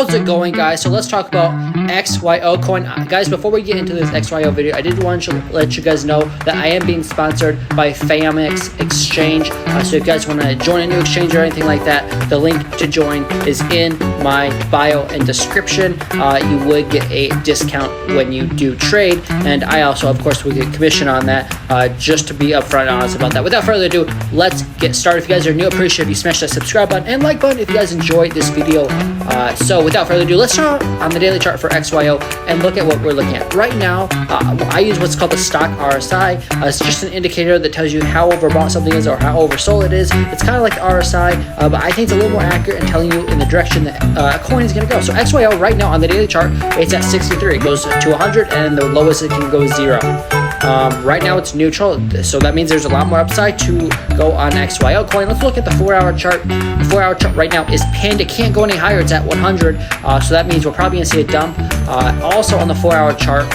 How's it going, guys? So let's talk about XYO coin. Guys, before we get into this XYO video, I did want to let you guys know that I am being sponsored by Famex Exchange. So if you guys want to join a new exchange or anything like that, the link to join is in my bio and description. You would get a discount when you do trade, and I also, of course, will get commission on that, just to be upfront and honest about that. Without further ado, let's get started. If you guys are new, I appreciate if you smash that subscribe button and like button if you guys enjoyed this video. So without further ado, let's start on the daily chart for XYO and look at what we're looking at. Right now, I use what's called the stock RSI. It's just an indicator that tells you how overbought something is or how oversold it is. It's kind of like RSI, but I think it's a little more accurate in telling you in the direction that a coin is going to go. So XYO right now on the daily chart, it's at 63. It goes to 100, and the lowest it can go is 0. Right now it's neutral, so that means there's a lot more upside to go on XYO coin. Let's look at the 4-hour chart. The 4-hour chart right now is pinned. It can't go any higher. It's at 100, so that means we're probably going to see a dump. Also on the 4-hour chart,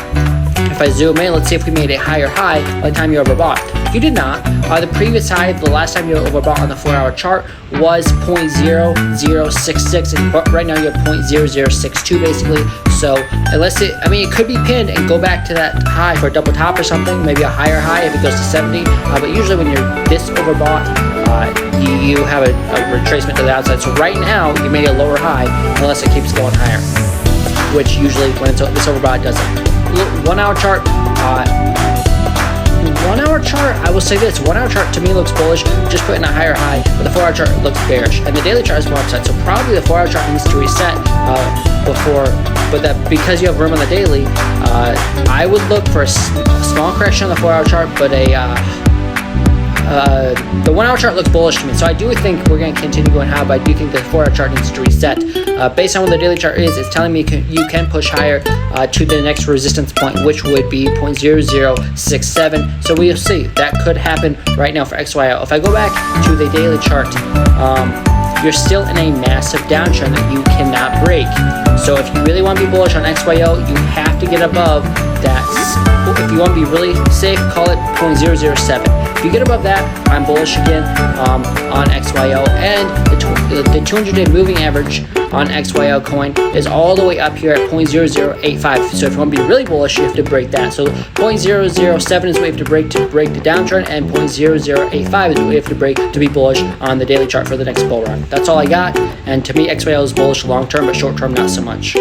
if I zoom in, let's see if we made a higher high by the time you overbought. You did not. The previous high, the last time you overbought on the 4-hour chart was 0.0066, and right now you have 0.0062 basically. So unless it could be pinned and go back to that high for a double top or something, maybe a higher high if it goes to 70. But usually when you're this overbought, you have a retracement to the outside. So right now you made a lower high unless it keeps going higher, which usually when it's this overbought doesn't. 1-hour chart. 1-hour chart, I will say this, 1-hour chart to me looks bullish, just putting a higher high, but the 4-hour chart looks bearish, and the daily chart is more upside, so probably the 4-hour chart needs to reset but that because you have room on the daily, I would look for a small correction on the 4-hour chart, but the 1-hour chart looks bullish to me, so I do think we're going to continue going high, but I do think the 4-hour chart needs to reset. Based on what the daily chart is, it's telling me you can push higher to the next resistance point, which would be 0.0067. So we'll see. That could happen right now for XYO. If I go back to the daily chart, you're still in a massive downtrend that you cannot break. So if you really want to be bullish on XYO, you have to get above that. If you want to be really safe, call it 0.007. If you get above that, I'm bullish again on XYO, and the 200-day moving average on XYO coin is all the way up here at 0.0085. So if you want to be really bullish, you have to break that. So 0.007 is what you have to break the downtrend, and 0.0085 is what you have to break to be bullish on the daily chart for the next bull run. That's all I got, and to me, XYO is bullish long term, but short term not so much.